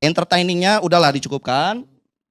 Entertainingnya udahlah dicukupkan,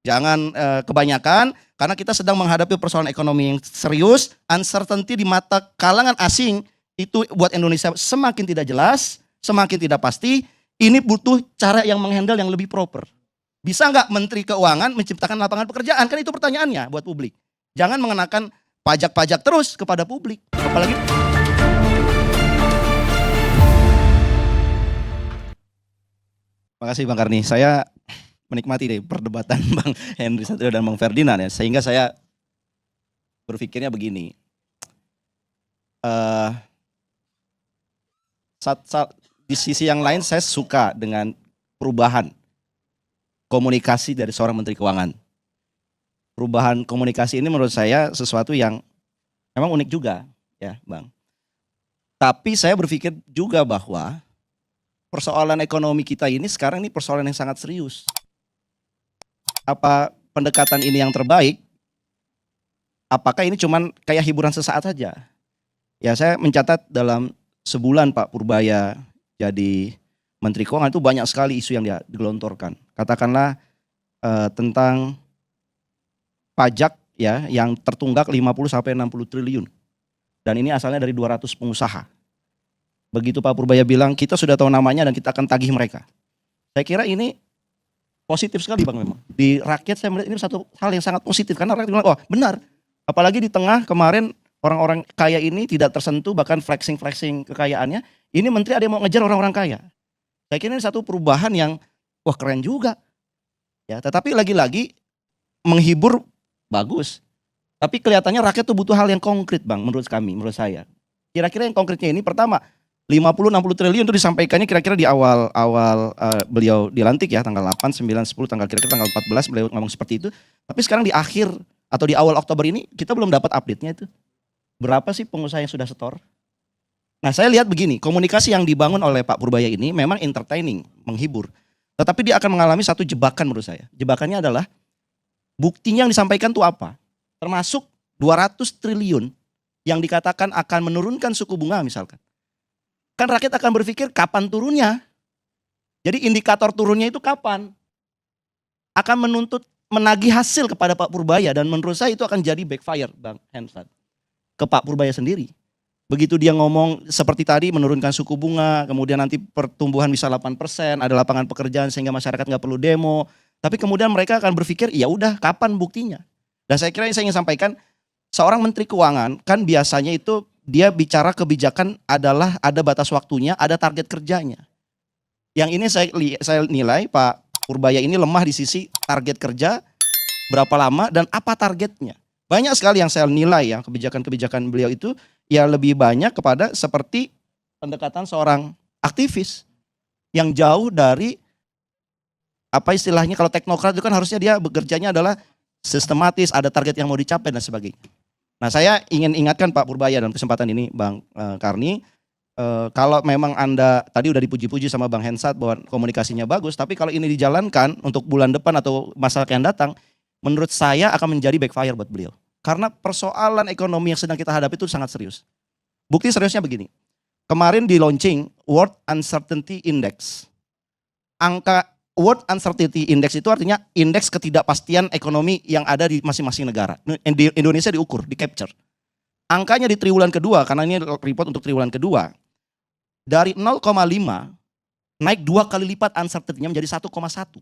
jangan kebanyakan, karena kita sedang menghadapi persoalan ekonomi yang serius, uncertainty di mata kalangan asing itu buat Indonesia semakin tidak jelas, semakin tidak pasti. Ini butuh cara yang menghandle yang lebih proper. Bisa nggak Menteri Keuangan menciptakan lapangan pekerjaan? Kan itu pertanyaannya buat publik. Jangan mengenakan pajak-pajak terus kepada publik, apalagi. Makasih Bang Karni, saya menikmati deh perdebatan Bang Henry Satrio dan Bang Ferdinand ya, sehingga saya berpikirnya begini. Di sisi yang lain saya suka dengan perubahan komunikasi dari seorang Menteri Keuangan. Perubahan komunikasi ini menurut saya sesuatu yang memang unik juga ya Bang. Tapi saya berpikir juga bahwa persoalan ekonomi kita ini sekarang ini persoalan yang sangat serius. Apa pendekatan ini yang terbaik? Apakah ini cuman kayak hiburan sesaat saja? Ya saya mencatat dalam sebulan Pak Purbaya jadi Menteri Keuangan itu banyak sekali isu yang dia digelontorkan. Katakanlah tentang pajak ya yang tertunggak 50 sampai 60 triliun. Dan ini asalnya dari 200 pengusaha. Begitu Pak Purbaya bilang kita sudah tahu namanya dan kita akan tagih mereka. Saya kira ini positif sekali Bang memang. Di rakyat saya melihat ini satu hal yang sangat positif karena rakyat bilang, oh benar. Apalagi di tengah kemarin orang-orang kaya ini tidak tersentuh bahkan flexing kekayaannya. Ini menteri ada yang mau ngejar orang-orang kaya. Saya kira ini satu perubahan yang wah keren juga. Ya, tetapi lagi-lagi menghibur bagus. Tapi kelihatannya rakyat tuh butuh hal yang konkret Bang menurut kami, menurut saya. Kira-kira yang konkretnya ini pertama 50-60 triliun itu disampaikannya kira-kira di awal beliau dilantik ya tanggal 8, 9, 10 tanggal kira-kira tanggal 14 beliau ngomong seperti itu. Tapi sekarang di akhir atau di awal Oktober ini kita belum dapat update-nya itu. Berapa sih pengusaha yang sudah setor? Nah saya lihat begini, komunikasi yang dibangun oleh Pak Purbaya ini memang entertaining, menghibur. Tetapi dia akan mengalami satu jebakan menurut saya. Jebakannya adalah buktinya yang disampaikan itu apa? Termasuk 200 triliun yang dikatakan akan menurunkan suku bunga misalkan. Kan rakyat akan berpikir kapan turunnya. Jadi indikator turunnya itu kapan. Akan menuntut menagih hasil kepada Pak Purbaya dan menurut saya itu akan jadi backfire Bang Hensat. Ke Pak Purbaya sendiri. Begitu dia ngomong seperti tadi menurunkan suku bunga, kemudian nanti pertumbuhan bisa 8%, ada lapangan pekerjaan sehingga masyarakat nggak perlu demo. Tapi kemudian mereka akan berpikir ya udah kapan buktinya. Dan saya kira yang saya ingin sampaikan seorang Menteri Keuangan kan biasanya itu dia bicara kebijakan adalah ada batas waktunya, ada target kerjanya. Yang ini saya nilai Pak Purbaya ini lemah di sisi target kerja, berapa lama dan apa targetnya. Banyak sekali yang saya nilai ya kebijakan-kebijakan beliau itu ya lebih banyak kepada seperti pendekatan seorang aktivis yang jauh dari apa istilahnya kalau teknokrat itu kan harusnya dia bekerjanya adalah sistematis, ada target yang mau dicapai dan sebagainya. Nah saya ingin ingatkan Pak Purbaya dalam kesempatan ini Bang Karni, kalau memang Anda tadi udah dipuji-puji sama Bang Hensat bahwa komunikasinya bagus, tapi kalau ini dijalankan untuk bulan depan atau masa yang datang, menurut saya akan menjadi backfire buat beliau. Karena persoalan ekonomi yang sedang kita hadapi itu sangat serius. Bukti seriusnya begini, kemarin di launching World Uncertainty Index. Angka World Uncertainty Index itu artinya indeks ketidakpastian ekonomi yang ada di masing-masing negara. Di Indonesia diukur, di capture. Angkanya di triwulan kedua, karena ini report untuk triwulan kedua, dari 0,5 naik 2 kali lipat uncertainty-nya menjadi 1,1.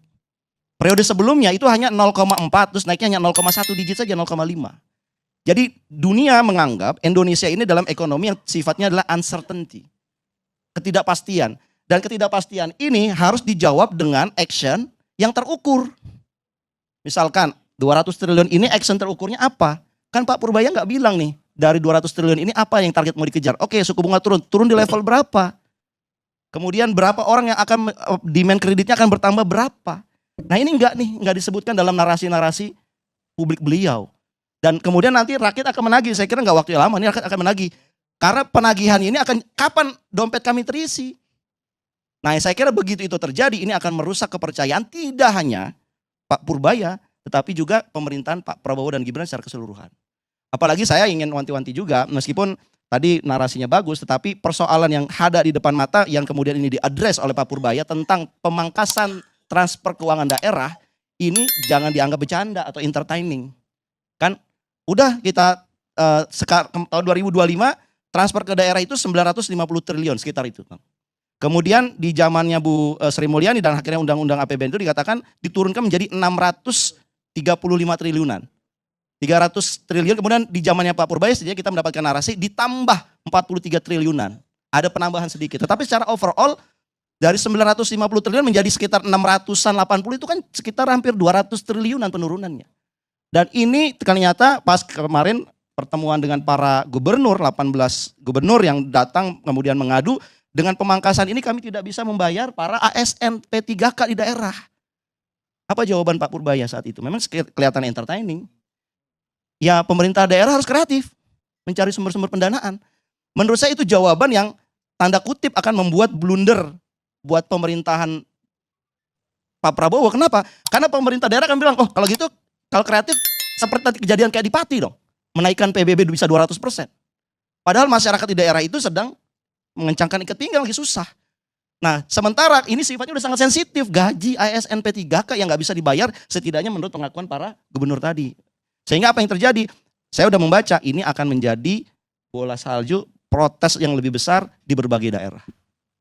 Periode sebelumnya itu hanya 0,4, terus naiknya hanya 0,1 digit saja 0,5. Jadi dunia menganggap Indonesia ini dalam ekonomi yang sifatnya adalah uncertainty. Ketidakpastian. Dan ketidakpastian ini harus dijawab dengan action yang terukur. Misalkan 200 triliun ini action terukurnya apa? Kan Pak Purbaya nggak bilang nih, dari 200 triliun ini apa yang target mau dikejar? Oke, suku bunga turun di level berapa? Kemudian berapa orang yang akan demand kreditnya akan bertambah berapa? Nah ini nggak disebutkan dalam narasi-narasi publik beliau. Dan kemudian nanti rakyat akan menagih, saya kira nggak waktu yang lama, ini rakyat akan menagih. Karena penagihan ini akan, kapan dompet kami terisi? Nah saya kira begitu itu terjadi, ini akan merusak kepercayaan tidak hanya Pak Purbaya, tetapi juga pemerintahan Pak Prabowo dan Gibran secara keseluruhan. Apalagi saya ingin wanti-wanti juga, meskipun tadi narasinya bagus, tetapi persoalan yang ada di depan mata yang kemudian ini diadres oleh Pak Purbaya tentang pemangkasan transfer keuangan daerah ini jangan dianggap bercanda atau entertaining. Kan udah kita tahun 2025 transfer ke daerah itu 950 triliun sekitar itu. Kemudian di zamannya Bu Sri Mulyani dan akhirnya undang-undang APBN itu dikatakan diturunkan menjadi 635 triliunan. 300 triliun, kemudian di zamannya Pak Purbaya saja kita mendapatkan narasi ditambah 43 triliunan. Ada penambahan sedikit, tetapi secara overall dari 950 triliun menjadi sekitar 680 itu kan sekitar hampir 200 triliunan penurunannya. Dan ini ternyata pas kemarin pertemuan dengan para gubernur, 18 gubernur yang datang kemudian mengadu, dengan pemangkasan ini kami tidak bisa membayar para ASN P3K di daerah. Apa jawaban Pak Purbaya saat itu? Memang kelihatan entertaining. Ya pemerintah daerah harus kreatif, mencari sumber-sumber pendanaan. Menurut saya itu jawaban yang tanda kutip akan membuat blunder buat pemerintahan Pak Prabowo. Kenapa? Karena pemerintah daerah akan bilang, oh kalau gitu, kalau kreatif seperti kejadian kayak di Pati dong. Menaikkan PBB bisa 200%. Padahal masyarakat di daerah itu sedang mengencangkan ikat pinggang, lagi susah. Nah sementara ini sifatnya udah sangat sensitif. Gaji ASN P3K yang gak bisa dibayar setidaknya menurut pengakuan para gubernur tadi. Sehingga apa yang terjadi? Saya udah membaca ini akan menjadi bola salju protes yang lebih besar di berbagai daerah.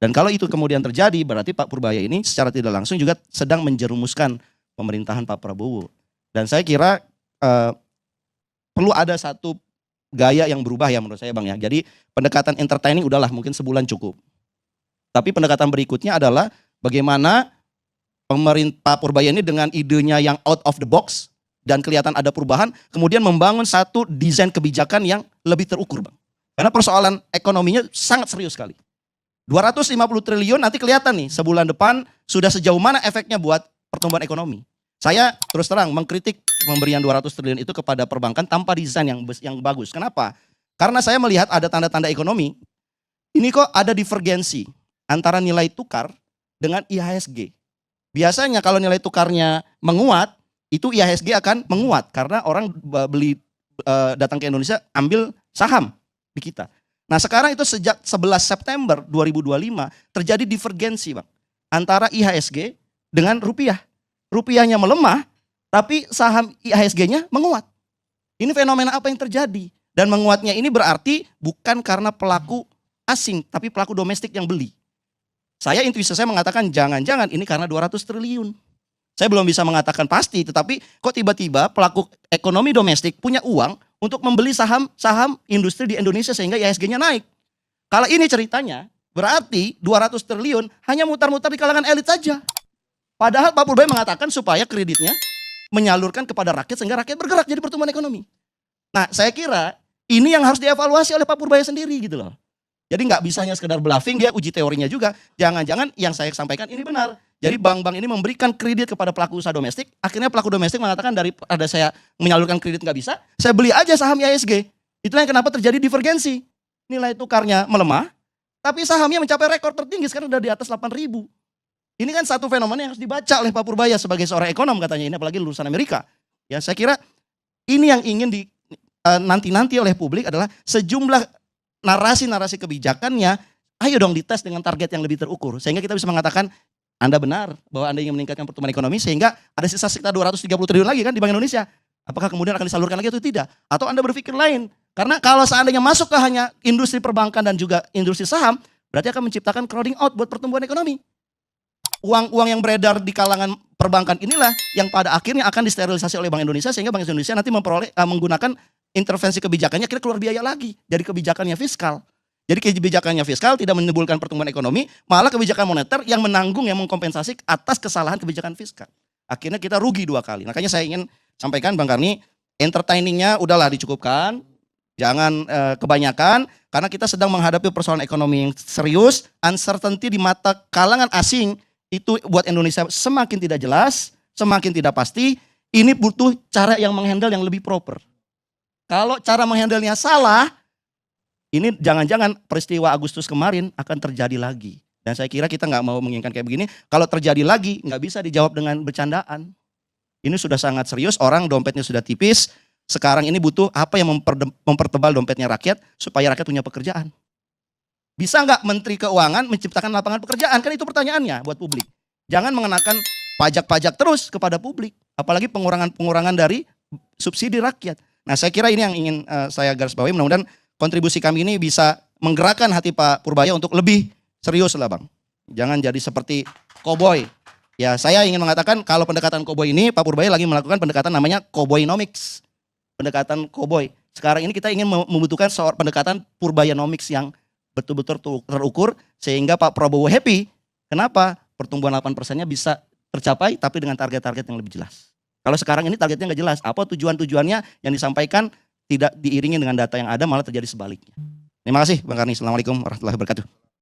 Dan kalau itu kemudian terjadi berarti Pak Purbaya ini secara tidak langsung juga sedang menjerumuskan pemerintahan Pak Prabowo. Dan saya kira perlu ada satu gaya yang berubah ya menurut saya Bang ya. Jadi pendekatan entertaining udahlah mungkin sebulan cukup. Tapi pendekatan berikutnya adalah bagaimana pemerintah Pak Purbaya ini dengan idenya yang out of the box dan kelihatan ada perubahan, kemudian membangun satu desain kebijakan yang lebih terukur Bang. Karena persoalan ekonominya sangat serius sekali. 250 triliun nanti kelihatan nih sebulan depan sudah sejauh mana efeknya buat pertumbuhan ekonomi. Saya terus terang mengkritik pemberian 200 triliun itu kepada perbankan tanpa desain yang bagus. Kenapa? Karena saya melihat ada tanda-tanda ekonomi, ini kok ada divergensi antara nilai tukar dengan IHSG. Biasanya kalau nilai tukarnya menguat, itu IHSG akan menguat karena orang datang ke Indonesia ambil saham di kita. Nah sekarang itu sejak 11 September 2025 terjadi divergensi Bang, antara IHSG dengan rupiah. Rupiahnya melemah tapi saham IHSG-nya menguat. Ini fenomena apa yang terjadi? Dan menguatnya ini berarti bukan karena pelaku asing tapi pelaku domestik yang beli. Intuisi saya mengatakan jangan-jangan ini karena 200 triliun. Saya belum bisa mengatakan pasti, tetapi kok tiba-tiba pelaku ekonomi domestik punya uang untuk membeli saham industri di Indonesia sehingga IHSG-nya naik. Kalau ini ceritanya, berarti 200 triliun hanya mutar-mutar di kalangan elit saja. Padahal Pak Purbaya mengatakan supaya kreditnya menyalurkan kepada rakyat sehingga rakyat bergerak jadi pertumbuhan ekonomi. Nah saya kira ini yang harus dievaluasi oleh Pak Purbaya sendiri gitu loh. Jadi nggak bisa hanya sekedar bluffing, dia uji teorinya juga. Jangan-jangan yang saya sampaikan ini benar. Jadi bank-bank ini memberikan kredit kepada pelaku usaha domestik. Akhirnya pelaku domestik mengatakan daripada saya menyalurkan kredit nggak bisa, saya beli aja saham IHSG. Itulah yang kenapa terjadi divergensi. Nilai tukarnya melemah, tapi sahamnya mencapai rekor tertinggi sekarang udah di atas 8.000. Ini kan satu fenomena yang harus dibaca oleh Pak Purbaya sebagai seorang ekonom katanya ini, apalagi lulusan Amerika. Ya saya kira ini yang ingin nanti oleh publik adalah sejumlah narasi-narasi kebijakannya. Ayo dong dites dengan target yang lebih terukur sehingga kita bisa mengatakan Anda benar bahwa Anda ingin meningkatkan pertumbuhan ekonomi sehingga ada sisa sekitar 230 triliun lagi kan di Bank Indonesia. Apakah kemudian akan disalurkan lagi atau tidak? Atau Anda berpikir lain? Karena kalau seandainya masuk ke hanya industri perbankan dan juga industri saham, berarti akan menciptakan crowding out buat pertumbuhan ekonomi. Uang-uang yang beredar di kalangan perbankan inilah yang pada akhirnya akan disterilisasi oleh Bank Indonesia sehingga Bank Indonesia nanti menggunakan intervensi kebijakannya akhirnya keluar biaya lagi dari kebijakannya fiskal. Jadi kebijakannya fiskal tidak menimbulkan pertumbuhan ekonomi, malah kebijakan moneter yang menanggung, yang mengkompensasi atas kesalahan kebijakan fiskal. Akhirnya kita rugi dua kali. Makanya saya ingin sampaikan Bang Karni, entertainingnya udahlah dicukupkan, jangan kebanyakan, karena kita sedang menghadapi persoalan ekonomi yang serius, uncertainty di mata kalangan asing, itu buat Indonesia semakin tidak jelas, semakin tidak pasti, ini butuh cara yang menghandle yang lebih proper. Kalau cara menghandlenya salah, ini jangan-jangan peristiwa Agustus kemarin akan terjadi lagi. Dan saya kira kita nggak mau menginginkan kayak begini. Kalau terjadi lagi, nggak bisa dijawab dengan bercandaan. Ini sudah sangat serius, orang dompetnya sudah tipis. Sekarang ini butuh apa yang mempertebal dompetnya rakyat, supaya rakyat punya pekerjaan. Bisa nggak Menteri Keuangan menciptakan lapangan pekerjaan? Kan itu pertanyaannya buat publik. Jangan mengenakan pajak-pajak terus kepada publik, apalagi pengurangan-pengurangan dari subsidi rakyat. Nah, saya kira ini yang ingin saya garis bawahi. Mudah-mudahan kontribusi kami ini bisa menggerakkan hati Pak Purbaya untuk lebih serius lah, Bang. Jangan jadi seperti koboi. Ya, saya ingin mengatakan kalau pendekatan koboi ini, Pak Purbaya lagi melakukan pendekatan namanya Koboinomics. Pendekatan koboi. Sekarang ini kita ingin membutuhkan seorang pendekatan Purbayanomics yang betul-betul terukur sehingga Pak Prabowo happy. Kenapa? Pertumbuhan 8%-nya bisa tercapai tapi dengan target-target yang lebih jelas. Kalau sekarang ini targetnya nggak jelas, apa tujuan-tujuannya yang disampaikan tidak diiringi dengan data yang ada, malah terjadi sebaliknya. Terima kasih Bang Karni. Assalamualaikum warahmatullahi wabarakatuh.